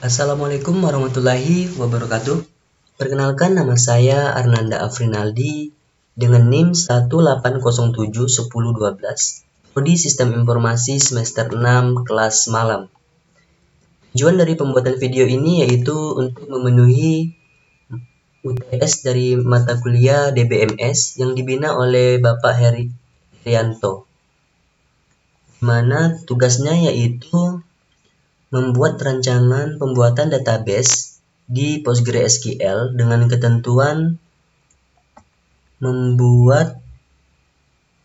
Assalamualaikum warahmatullahi wabarakatuh. Perkenalkan, nama saya Arnanda Afrinaldi dengan NIM 18071012, Prodi Sistem Informasi semester 6 kelas malam. Tujuan dari pembuatan video ini yaitu untuk memenuhi UTS dari mata kuliah DBMS yang dibina oleh Bapak Herianto, di mana tugasnya yaitu membuat rancangan pembuatan database di PostgreSQL dengan ketentuan membuat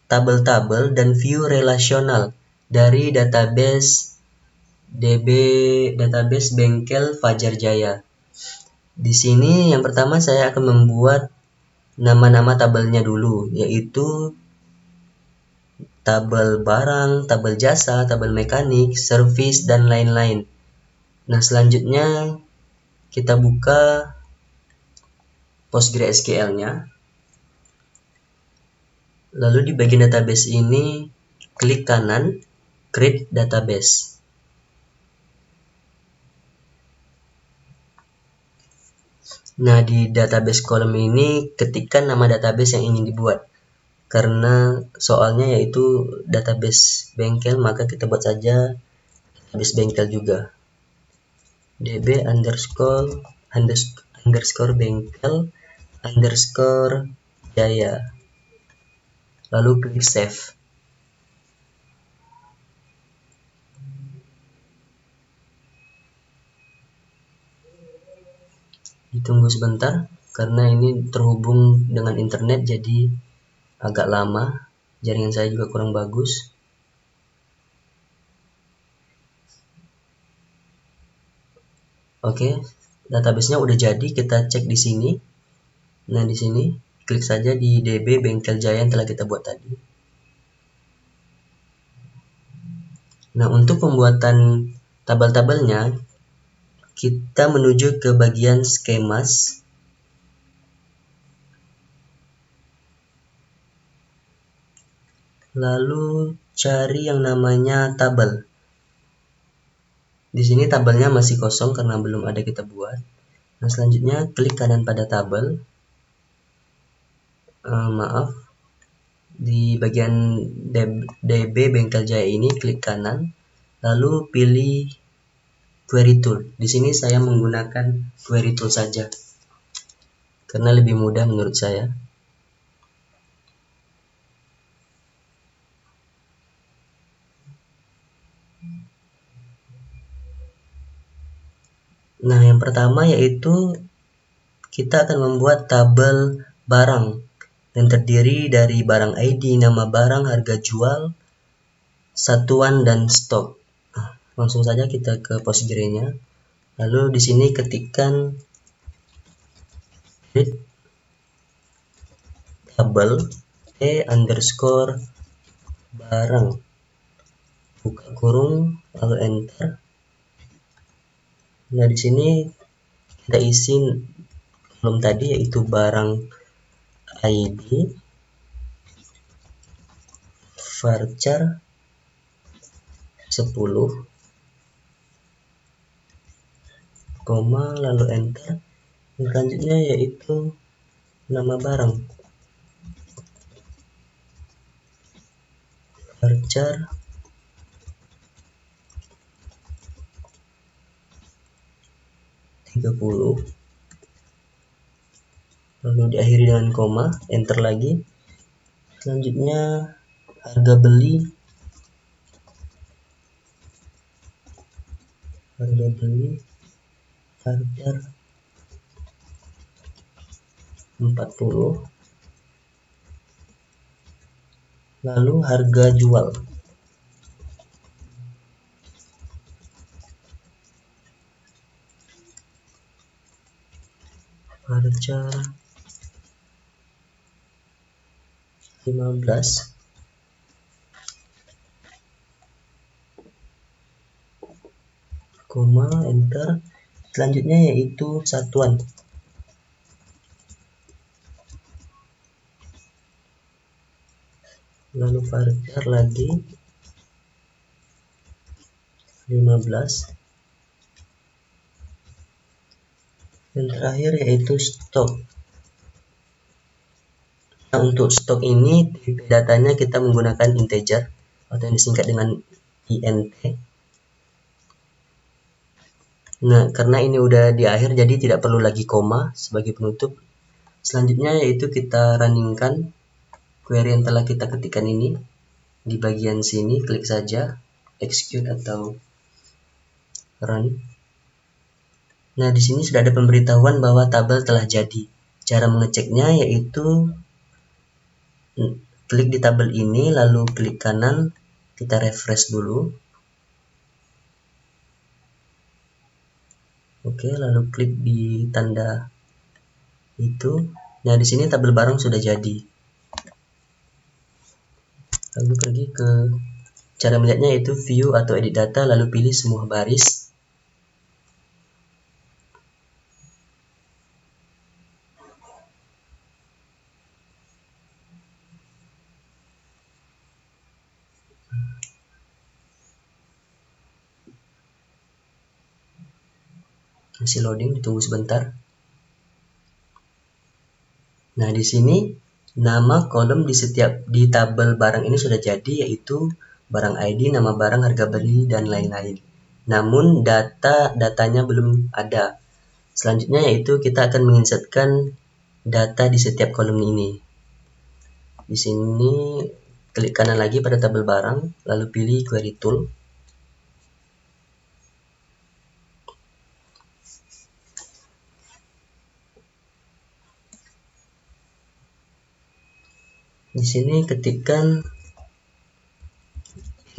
tabel-tabel dan view relasional dari database database bengkel Fajar Jaya. Di sini yang pertama saya akan membuat nama-nama tabelnya dulu, yaitu tabel barang, tabel jasa, tabel mekanik, servis, dan lain-lain. Nah, selanjutnya kita buka PostgreSQL-nya. Lalu di bagian database ini, klik kanan, create database. Nah, di database kolom ini, ketikkan nama database yang ingin dibuat. Karena soalnya yaitu database bengkel, maka kita buat saja database bengkel juga. db underscore bengkel underscore jaya. Lalu klik save. Ditunggu sebentar karena ini terhubung dengan internet, jadi agak lama. Jaringan saya juga kurang bagus. Oke, databasenya udah jadi, kita cek di sini. Nah, di sini klik saja di DB Bengkel Jaya yang telah kita buat tadi. Nah, untuk pembuatan tabel-tabelnya, kita menuju ke bagian schemas. Lalu cari yang namanya tabel. Di sini tabelnya masih kosong karena belum ada kita buat. Nah, selanjutnya klik kanan pada tabel. Di bagian DB Bengkel Jaya ini klik kanan, lalu pilih Query Tool. Di sini saya menggunakan Query Tool saja karena lebih mudah menurut saya. Nah, yang pertama yaitu kita akan membuat tabel barang yang terdiri dari barang ID, nama barang, harga jual, satuan, dan stok. Nah, langsung saja kita ke Postgre-nya. Lalu di sini ketikkan create tabel underscore barang, buka kurung, lalu enter. Nah, di sini kita isi kolom tadi yaitu barang ID, varchar 10, koma, lalu enter. Selanjutnya yaitu nama barang, varchar 30, lalu diakhiri dengan koma, enter lagi. Selanjutnya harga beli varchar 40, lalu harga jual varchar 15, koma, enter. Selanjutnya yaitu satuan, lalu varchar lagi 15, yang terakhir yaitu stok. Nah, untuk stok ini tipe datanya kita menggunakan integer atau yang disingkat dengan int. Nah, karena ini udah di akhir jadi tidak perlu lagi koma sebagai penutup. Selanjutnya yaitu kita runningkan query yang telah kita ketikkan ini. Di bagian sini klik saja execute atau run. Nah, di sini sudah ada pemberitahuan bahwa tabel telah jadi. Cara mengeceknya yaitu klik di tabel ini, lalu klik kanan, kita refresh dulu. Oke, lalu klik di tanda itu. Nah, di sini tabel barang sudah jadi. Lalu pergi ke cara melihatnya yaitu view atau edit data, lalu pilih semua baris. Masih loading, ditunggu sebentar. Nah, di sini nama kolom di tabel barang ini sudah jadi, yaitu barang ID, nama barang, harga beli, dan lain-lain. Namun datanya belum ada. Selanjutnya yaitu kita akan menginsertkan data di setiap kolom ini. Di sini klik kanan lagi pada tabel barang, lalu pilih query tool. Di sini ketikkan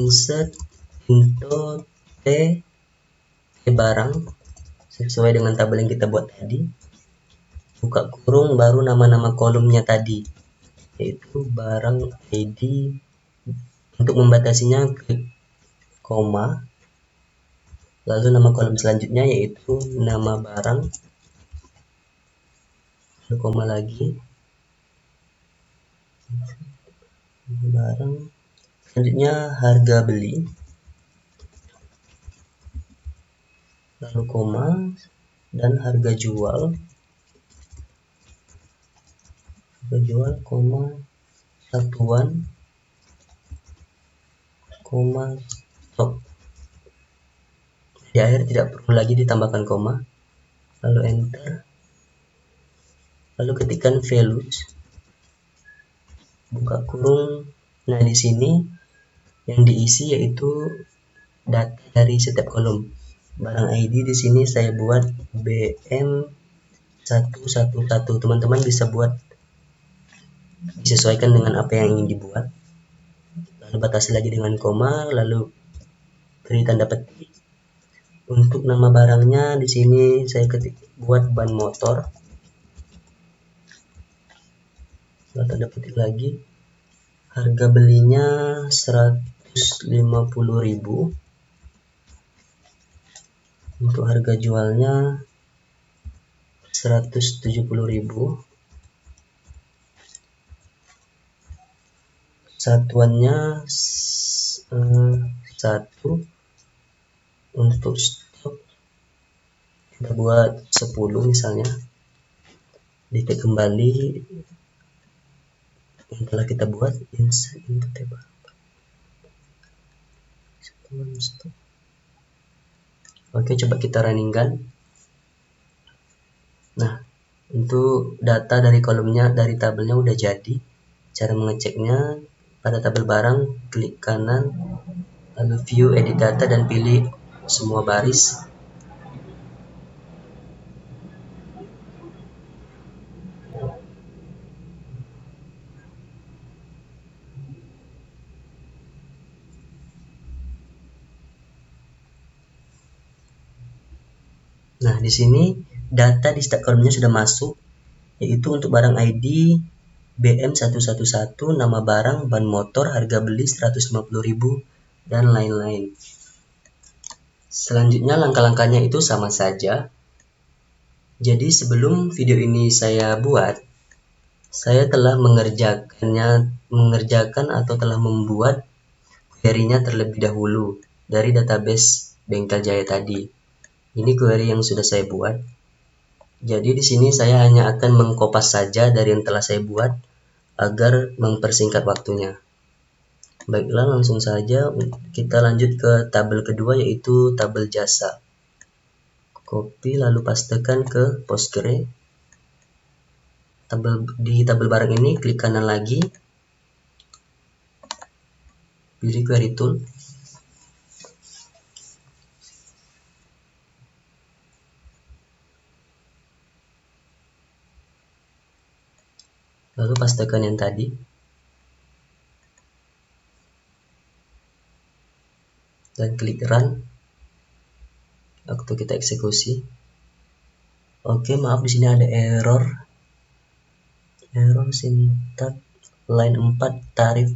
insert into t barang sesuai dengan tabel yang kita buat tadi. Buka kurung baru nama-nama kolomnya tadi, yaitu barang ID. Untuk membatasinya klik koma, lalu nama kolom selanjutnya yaitu nama barang, lalu koma lagi, barang, selanjutnya harga beli, lalu koma, dan harga jual, koma, satuan, koma, stok. Di akhir tidak perlu lagi ditambahkan koma, lalu enter, lalu ketikkan values, buka kurung. Nah, di sini yang diisi yaitu data dari setiap kolom. Barang ID di sini saya buat BM111. Teman-teman bisa buat disesuaikan dengan apa yang ingin dibuat. Lalu batasi lagi dengan koma, lalu beri tanda petik. Untuk nama barangnya di sini saya buat ban motor. Lalu tanda petik lagi. Harga belinya 150.000. Untuk harga jualnya 170.000. Satuannya 1. Untuk stok kita buat 10 misalnya. Diklik kembali yang telah kita buat, insert into table. Oke, coba kita runningkan. Nah, untuk data dari kolomnya, dari tabelnya udah jadi. Cara mengeceknya pada tabel barang, klik kanan, lalu view edit data dan pilih semua baris. Nah, di sini data di setiap kolomnya sudah masuk, yaitu untuk barang ID BM111, nama barang, ban motor, harga beli 150.000, dan lain-lain. Selanjutnya langkah-langkahnya itu sama saja. Jadi sebelum video ini saya buat, saya telah mengerjakan atau telah membuat query-nya terlebih dahulu dari database Bengkel Jaya tadi. Ini query yang sudah saya buat. Jadi di sini saya hanya akan mengkopas saja dari yang telah saya buat agar mempersingkat waktunya. Baiklah, langsung saja kita lanjut ke tabel kedua, yaitu tabel jasa. Copy lalu pastekan ke Postgre. Di tabel barang ini klik kanan lagi, pilih query tool, lalu pastekan yang tadi, dan klik run. Waktu kita eksekusi. Oke, maaf, di sini ada error sintak line 4 tarif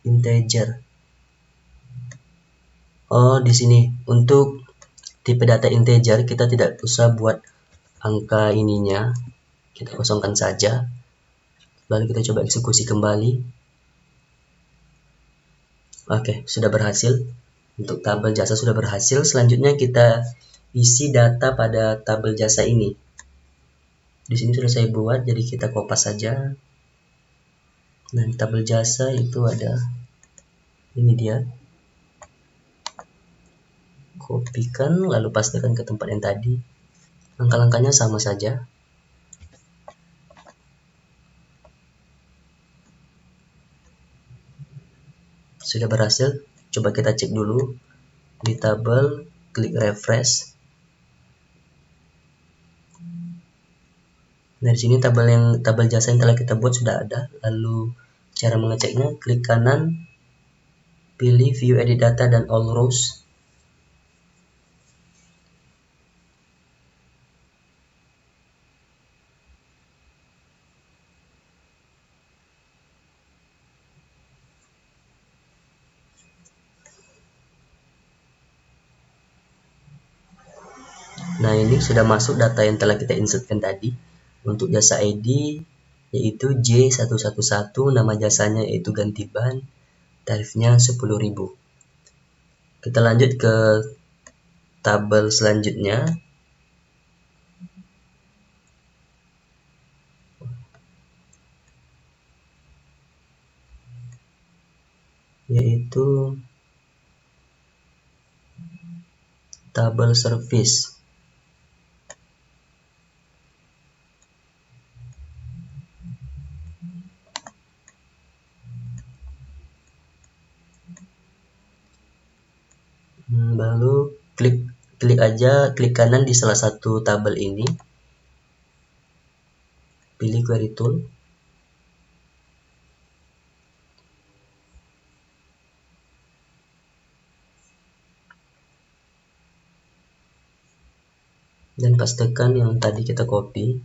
integer. Oh, di sini untuk tipe data integer kita tidak usah buat angka ininya, kita kosongkan saja. Lalu kita coba eksekusi kembali. Oke, sudah berhasil. Untuk tabel jasa sudah berhasil. Selanjutnya kita isi data pada tabel jasa ini. Di sini sudah saya buat, jadi kita kopas saja. Nah, di tabel jasa itu ada, ini dia. Kopikan lalu pastikan ke tempat yang tadi. Langkah-langkahnya sama saja. Sudah berhasil. Coba kita cek dulu di tabel, klik refresh. Nah, di sini tabel jasa yang telah kita buat sudah ada. Lalu cara mengeceknya, klik kanan, pilih view edit data dan all rows. Nah, ini sudah masuk data yang telah kita insertkan tadi. Untuk jasa ID yaitu J111, nama jasanya yaitu ganti ban, tarifnya 10.000. Kita lanjut ke tabel selanjutnya, yaitu tabel service. Lalu klik kanan di salah satu tabel ini, pilih query tool, dan pastekan yang tadi kita copy.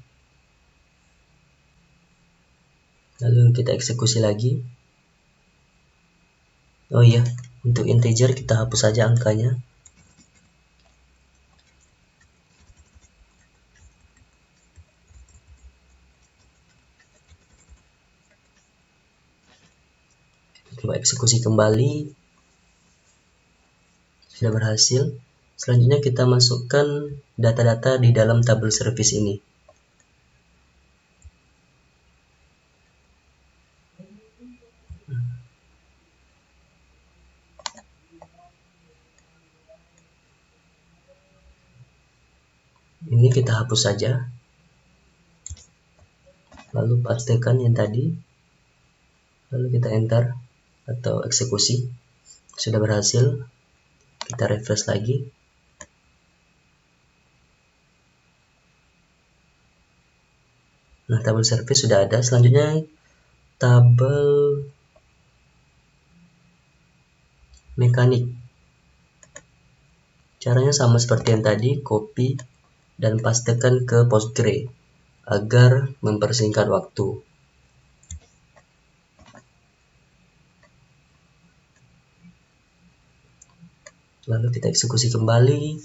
Lalu kita eksekusi lagi. Oh iya, untuk integer kita hapus saja angkanya. Coba eksekusi kembali. Sudah berhasil. Selanjutnya kita masukkan data-data di dalam tabel service ini. Ini kita hapus saja. Lalu pastikan yang tadi. Lalu kita enter atau eksekusi. Sudah berhasil. Kita refresh lagi. Nah, tabel service sudah ada. Selanjutnya tabel mekanik. Caranya sama seperti yang tadi, copy dan pastekan ke Postgre agar mempersingkat waktu. Lalu kita eksekusi kembali.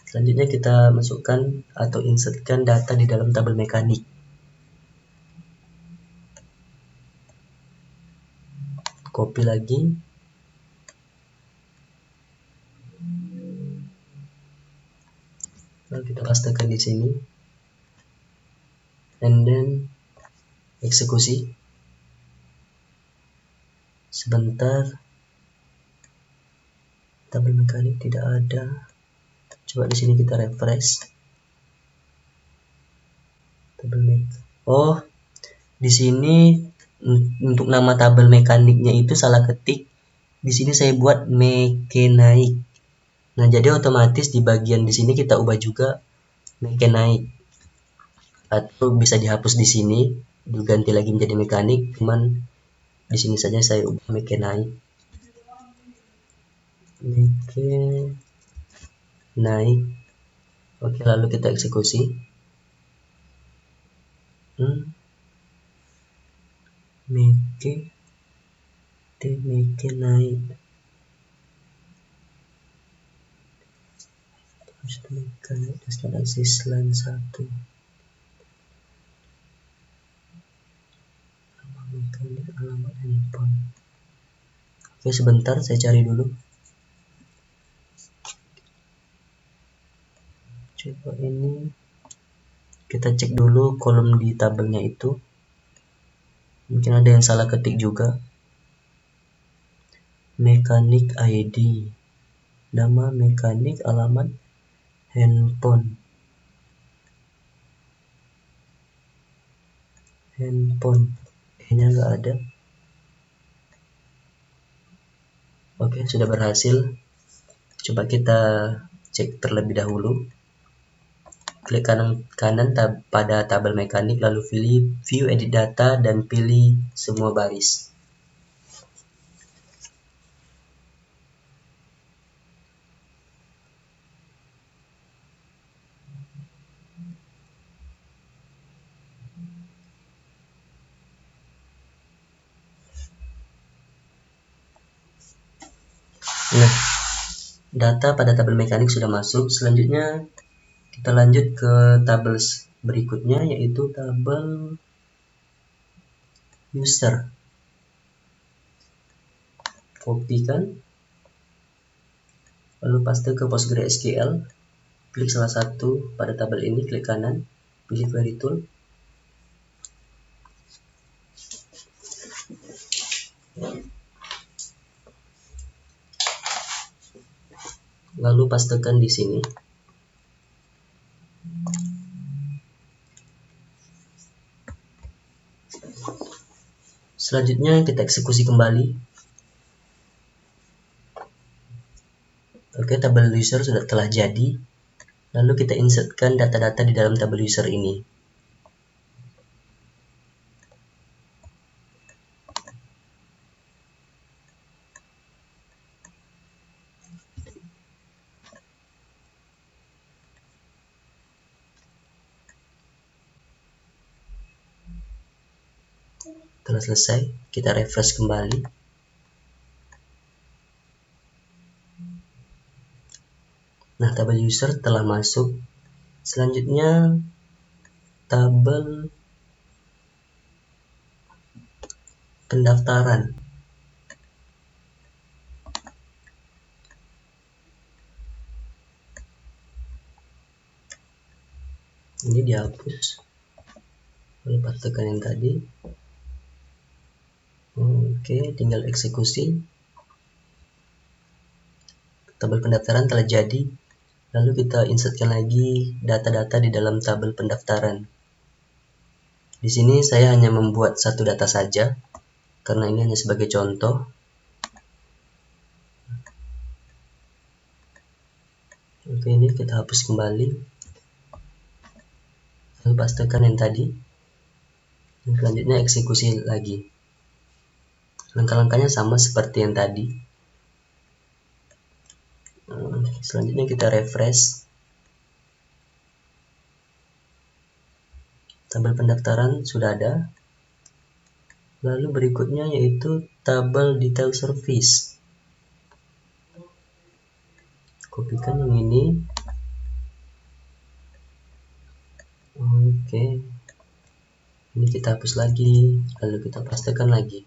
Selanjutnya kita masukkan atau insertkan data di dalam tabel mekanik. Copy lagi. Lalu kita pastekan di sini, and then eksekusi. Sebentar, tabel mekanik tidak ada. Coba di sini kita refresh. Tabel mekanik. Oh, di sini untuk nama tabel mekaniknya itu salah ketik. Di sini saya buat mechanic. Nah, jadi otomatis di bagian di sini kita ubah juga mechanic. Atau bisa dihapus di sini, diganti lagi menjadi mekanik. Cuman di sini saja saya ubah mechanic. Naik. Oke, lalu kita eksekusi. Meke naik. Mekanik instalasis line 1. Mekanik alamat handphone. Oke, sebentar saya cari dulu. Coba ini kita cek dulu kolom di tabelnya itu. Mungkin ada yang salah ketik juga. Mekanik ID. Nama mekanik, alamat handphone. Ini nggak ada. Oke, sudah berhasil. Coba kita cek terlebih dahulu. Klik kanan pada tabel mekanik, lalu pilih View Edit Data dan pilih semua baris. Nah, data pada tabel mekanik sudah masuk. Selanjutnya kita lanjut ke tabel berikutnya, yaitu tabel user. Kopikan, lalu paste ke PostgreSQL. Klik salah satu pada tabel ini, klik kanan, pilih Query Tool. Lalu pastekan di sini. Selanjutnya kita eksekusi kembali. Oke, tabel user telah jadi. Lalu kita insertkan data-data di dalam tabel user ini. Setelah selesai, kita refresh kembali. Nah, tabel user telah masuk. Selanjutnya, tabel pendaftaran. Ini dihapus. Lalu pastikan yang tadi. Oke, tinggal eksekusi. Tabel pendaftaran telah jadi. Lalu kita insertkan lagi data-data di dalam tabel pendaftaran. Di sini saya hanya membuat satu data saja, karena ini hanya sebagai contoh. Oke, ini kita hapus kembali. Lalu pastikan yang tadi. Dan selanjutnya eksekusi lagi. Langkah-langkahnya sama seperti yang tadi. Selanjutnya kita refresh. Tabel pendaftaran sudah ada. Lalu berikutnya yaitu tabel detail service. Kopikan yang ini. Oke. Ini kita hapus lagi, lalu kita pastekan lagi.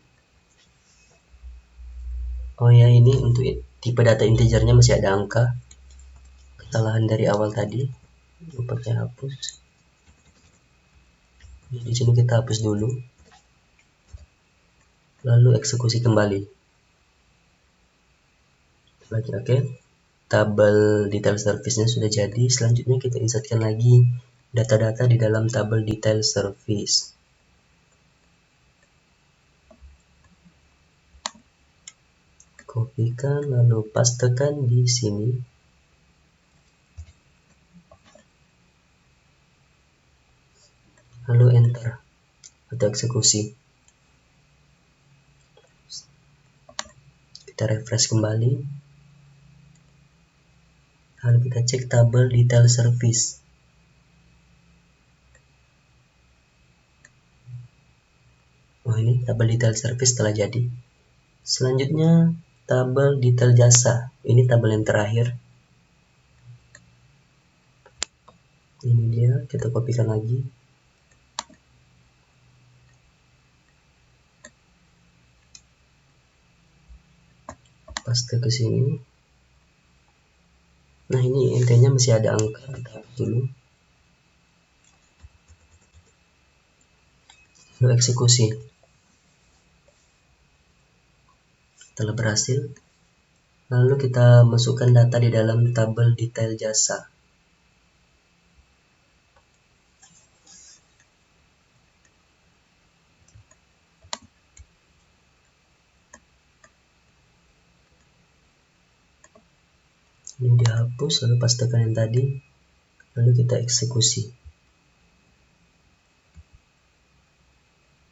Oh ya, ini untuk tipe data integernya masih ada angka. Kesalahan dari awal tadi. lupa saya hapus. Di sini kita hapus dulu, lalu eksekusi kembali. Oke, tabel detail service-nya sudah jadi. Selanjutnya kita insertkan lagi data-data di dalam tabel detail service. Kopikan lalu pastekan di sini. Lalu enter atau eksekusi. Kita refresh kembali. Lalu kita cek tabel detail service. Oh, ini tabel detail service telah jadi. Selanjutnya tabel detail jasa. Ini tabel yang terakhir. Ini dia, kita kopikan lagi. Paste ke sini. Nah, ini intinya masih ada angka, kita hapus dulu. Lalu eksekusi. Telah berhasil. Lalu kita masukkan data di dalam tabel detail jasa. Ini dihapus, lalu pastekan yang tadi, lalu kita eksekusi.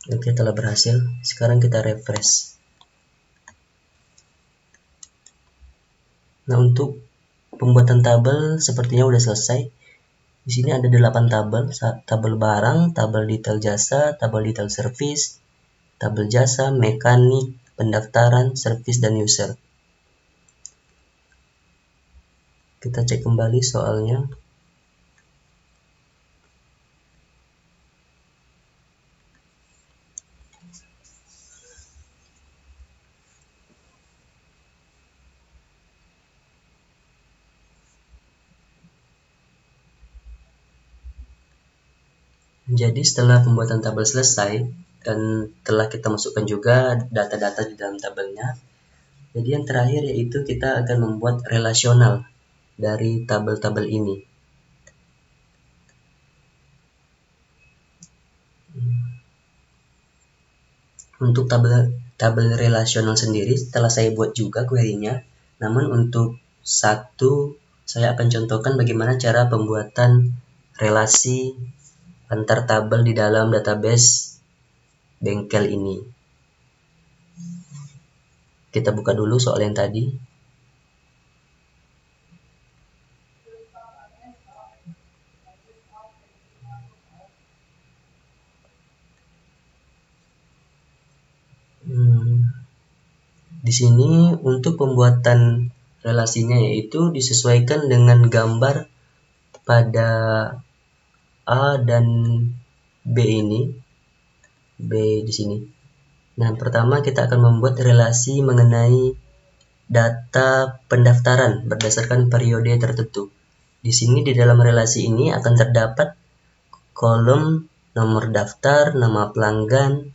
Oke, telah berhasil. Sekarang kita refresh. Nah, untuk pembuatan tabel sepertinya udah selesai. Di sini ada 8 tabel, tabel barang, tabel detail jasa, tabel detail service, tabel jasa, mekanik, pendaftaran, service, dan user. Kita cek kembali soalnya. Jadi setelah pembuatan tabel selesai dan telah kita masukkan juga data-data di dalam tabelnya, jadi yang terakhir yaitu kita akan membuat relasional dari tabel-tabel ini. Untuk tabel relasional sendiri telah saya buat juga query-nya, namun untuk satu saya akan contohkan bagaimana cara pembuatan relasi antar tabel di dalam database bengkel ini. Kita buka dulu soal yang tadi. Di sini untuk pembuatan relasinya yaitu disesuaikan dengan gambar pada A dan B ini. B di sini. Nah, pertama kita akan membuat relasi mengenai data pendaftaran berdasarkan periode tertentu. Di sini di dalam relasi ini akan terdapat kolom nomor daftar, nama pelanggan,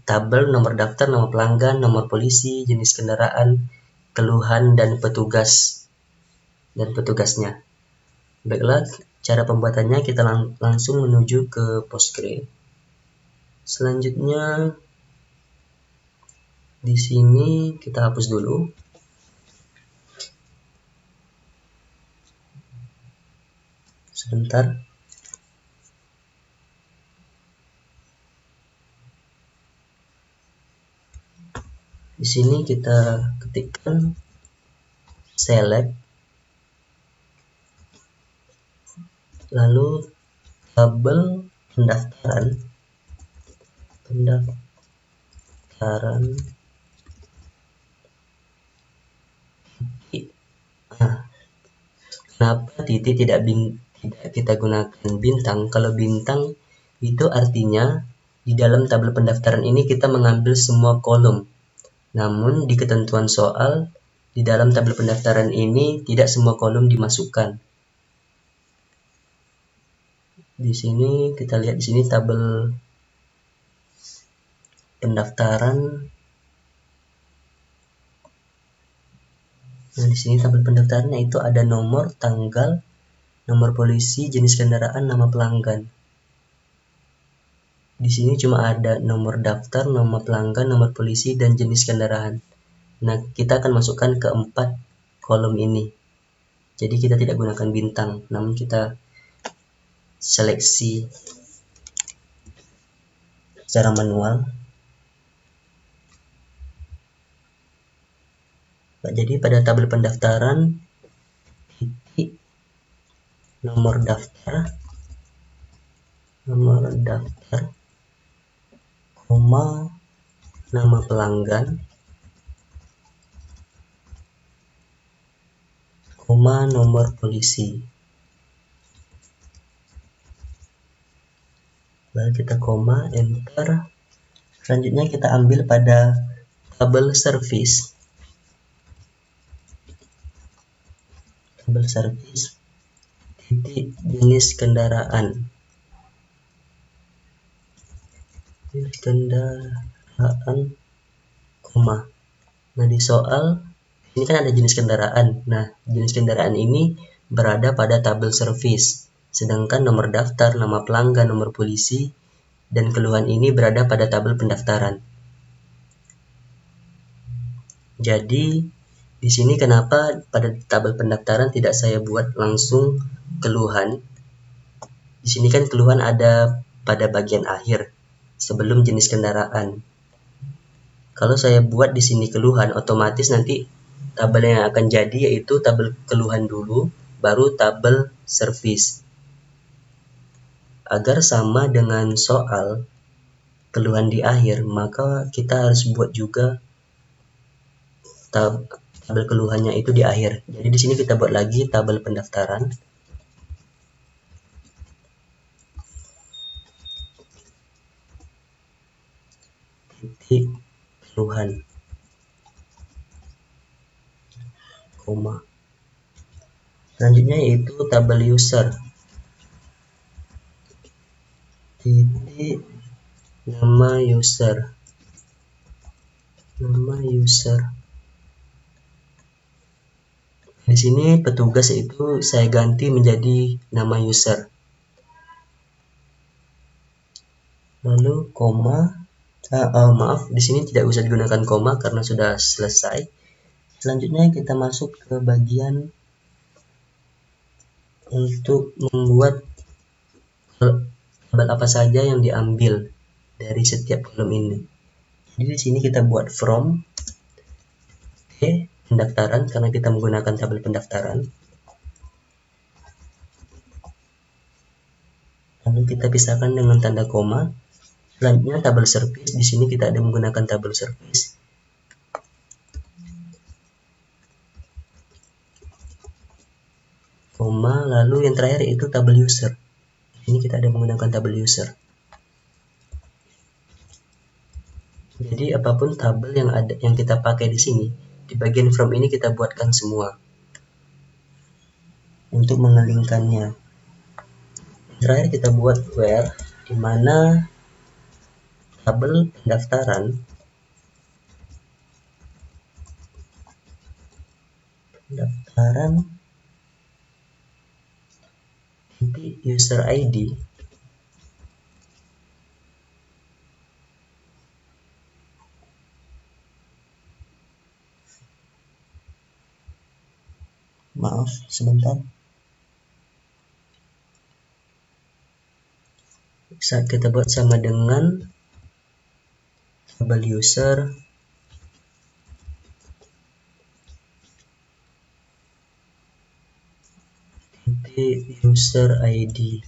tabel nomor daftar, nama pelanggan, nomor polisi, jenis kendaraan, keluhan, dan petugasnya. Baiklah, cara pembuatannya kita langsung menuju ke Postgre. Selanjutnya di sini kita hapus dulu. Sebentar. Di sini kita ketikkan select, lalu tabel pendaftaran. Kenapa titik tidak kita gunakan bintang? Kalau bintang itu artinya di dalam tabel pendaftaran ini kita mengambil semua kolom. Namun di ketentuan soal di dalam tabel pendaftaran ini tidak semua kolom dimasukkan. Di sini kita lihat di sini tabel pendaftaran. Nah, di sini tabel pendaftarannya itu ada nomor, tanggal, nomor polisi, jenis kendaraan, nama pelanggan. Di sini cuma ada nomor daftar, nama pelanggan, nomor polisi, dan jenis kendaraan. Nah, kita akan masukkan ke 4 kolom ini. Jadi kita tidak gunakan bintang, namun kita seleksi secara manual. Jadi pada tabel pendaftaran, titik, nomor daftar, koma, nama pelanggan, koma, nomor polisi. Lalu kita koma, enter. Selanjutnya kita ambil pada tabel service. Tabel service, titik, jenis kendaraan. Jenis kendaraan, koma. Nah, di soal ini kan ada jenis kendaraan. Nah, jenis kendaraan ini berada pada tabel service. Sedangkan nomor daftar, nama pelanggan, nomor polisi, dan keluhan ini berada pada tabel pendaftaran. Jadi, di sini kenapa pada tabel pendaftaran tidak saya buat langsung keluhan? Di sini kan keluhan ada pada bagian akhir sebelum jenis kendaraan. Kalau saya buat di sini keluhan, otomatis nanti tabel yang akan jadi yaitu tabel keluhan dulu, baru tabel service. Agar sama dengan soal keluhan di akhir, maka kita harus buat juga tabel keluhannya itu di akhir. Jadi di sini kita buat lagi tabel pendaftaran. Titik keluhan, koma. Selanjutnya yaitu tabel user. Titik nama user. Di sini petugas itu saya ganti menjadi nama user. Lalu koma, maaf, di sini tidak usah digunakan koma karena sudah selesai. Selanjutnya kita masuk ke bagian untuk membuat tabel apa saja yang diambil dari setiap kolom ini. Jadi di sini kita buat from pendaftaran karena kita menggunakan tabel pendaftaran. Lalu kita pisahkan dengan tanda koma. Selanjutnya tabel service. Di sini kita ada menggunakan tabel service. Koma, lalu yang terakhir itu tabel user. Di sini kita ada menggunakan tabel user. Jadi apapun tabel yang kita pakai di sini, di bagian from ini kita buatkan semua untuk mengelingkannya. Terakhir kita buat where, di mana tabel pendaftaran titik user ID maaf sebentar. Saat kita buat sama dengan tabel user titik user ID.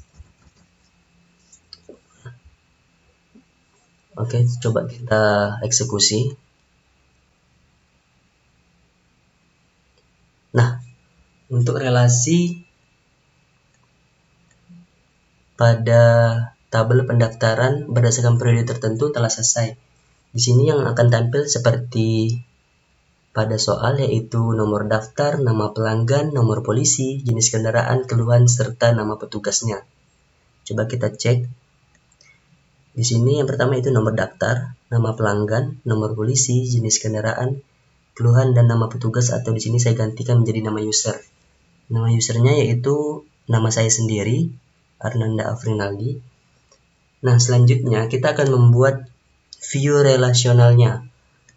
Oke, coba kita eksekusi. Nah, untuk relasi pada tabel pendaftaran berdasarkan periode tertentu telah selesai. Di sini yang akan tampil seperti pada soal yaitu nomor daftar, nama pelanggan, nomor polisi, jenis kendaraan, keluhan, serta nama petugasnya. Coba kita cek. Di sini yang pertama itu nomor daftar, nama pelanggan, nomor polisi, jenis kendaraan, keluhan, dan nama petugas, atau di sini saya gantikan menjadi nama user. Nama usernya yaitu nama saya sendiri, Arnanda Afrinaldi. Nah, selanjutnya kita akan membuat view relasionalnya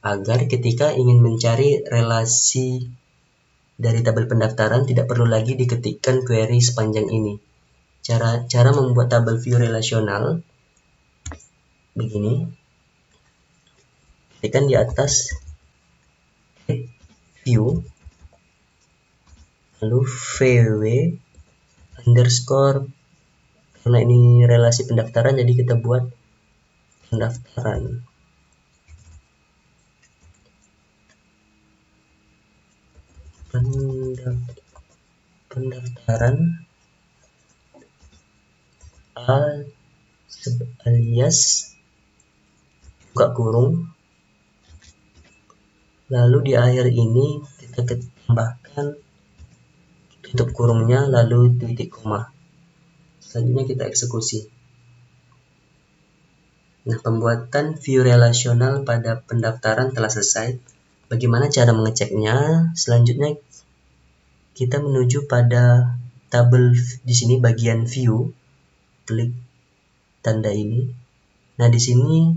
agar ketika ingin mencari relasi dari tabel pendaftaran tidak perlu lagi diketikkan query sepanjang ini. Cara membuat tabel view relasional begini. Ketikkan di atas view, lalu vw underscore, karena ini relasi pendaftaran jadi kita buat pendaftaran. Pendaftaran alias buka kurung, lalu di akhir ini kita tambahkan tutup kurungnya lalu titik koma. Selanjutnya kita eksekusi. Nah, pembuatan view relasional pada pendaftaran telah selesai. Bagaimana cara mengeceknya? Selanjutnya kita menuju pada tabel di sini bagian view, klik tanda ini. Nah, di sini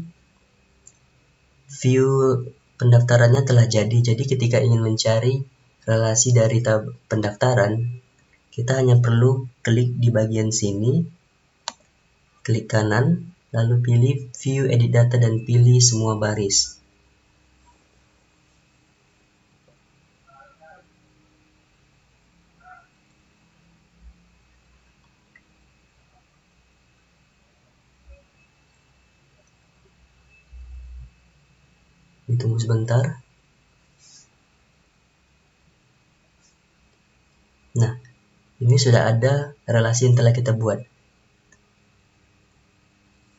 view pendaftarannya telah jadi. Jadi ketika ingin mencari relasi dari pendaftaran, kita hanya perlu klik di bagian sini, klik kanan, lalu pilih view edit data dan pilih semua baris. Ditunggu sebentar. Nah, ini sudah ada relasi yang telah kita buat.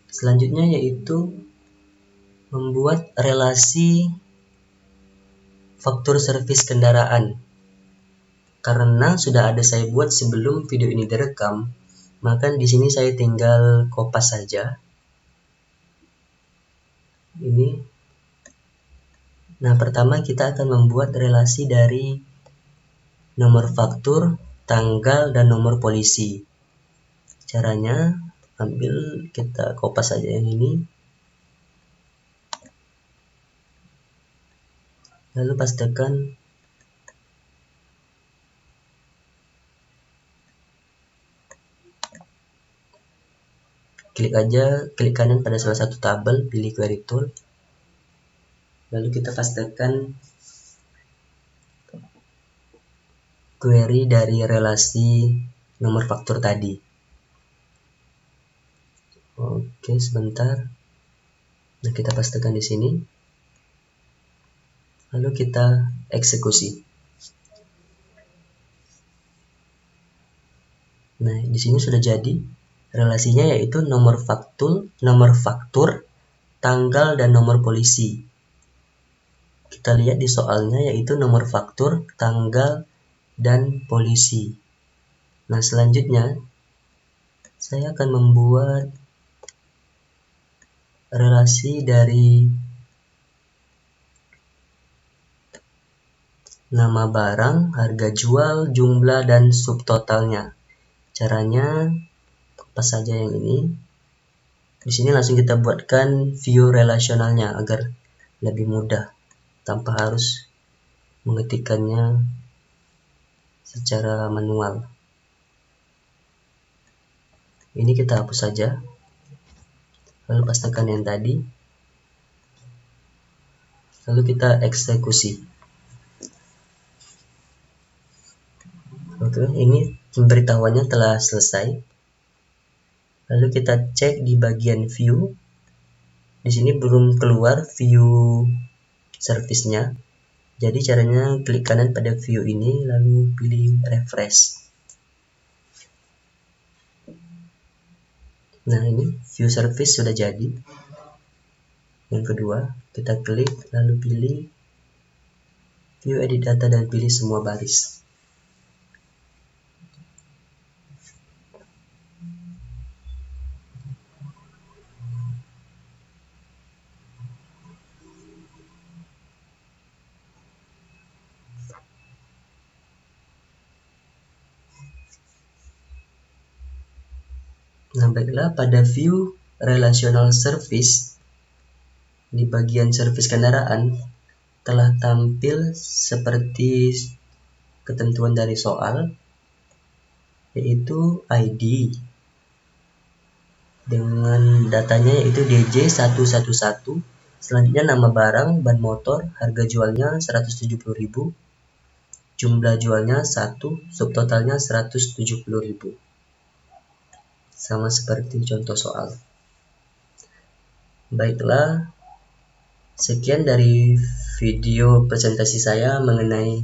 Selanjutnya yaitu membuat relasi faktur servis kendaraan. Karena sudah ada saya buat sebelum video ini direkam, maka di sini saya tinggal kopas saja. Ini. Nah, pertama kita akan membuat relasi dari nomor faktur, tanggal, dan nomor polisi. Caranya, kita kopas saja yang ini. Lalu pastikan klik kanan pada salah satu tabel, pilih query tool. Lalu kita pastikan query dari relasi nomor faktur tadi. Oke, sebentar. Nah, kita pastikan di sini. Lalu kita eksekusi. Nah, di sini sudah jadi. Relasinya yaitu nomor faktur, tanggal, dan nomor polisi. Kita lihat di soalnya yaitu nomor faktur, tanggal, dan polisi. Nah, selanjutnya saya akan membuat relasi dari nama barang, harga jual, jumlah, dan subtotalnya. Caranya apa saja yang ini. Di sini langsung kita buatkan view relasionalnya agar lebih mudah tanpa harus mengetikkannya secara manual. Ini kita hapus saja. Lalu pastikan yang tadi. Lalu kita eksekusi. Oke, ini pemberitahuannya telah selesai. Lalu kita cek di bagian view. Di sini belum keluar view servisnya. Jadi caranya klik kanan pada view ini lalu pilih refresh. Nah, ini view service sudah jadi. Yang kedua, kita klik lalu pilih view edit data dan pilih semua baris. Nah, baiklah, pada view relational service di bagian servis kendaraan telah tampil seperti ketentuan dari soal, yaitu ID dengan datanya yaitu DJ111. Selanjutnya nama barang, ban motor, harga jualnya 170.000, jumlah jualnya 1, subtotalnya 170.000. Sama seperti contoh soal. Baiklah, sekian dari video presentasi saya mengenai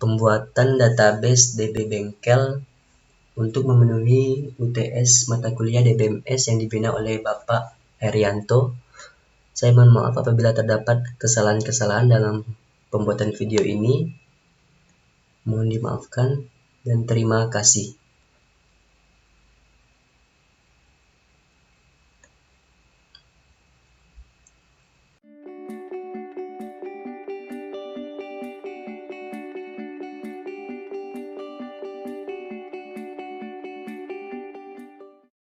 pembuatan database DB Bengkel untuk memenuhi UTS mata kuliah DBMS yang dibina oleh Bapak Herianto. Saya mohon maaf apabila terdapat kesalahan-kesalahan dalam pembuatan video ini. Mohon dimaafkan dan terima kasih.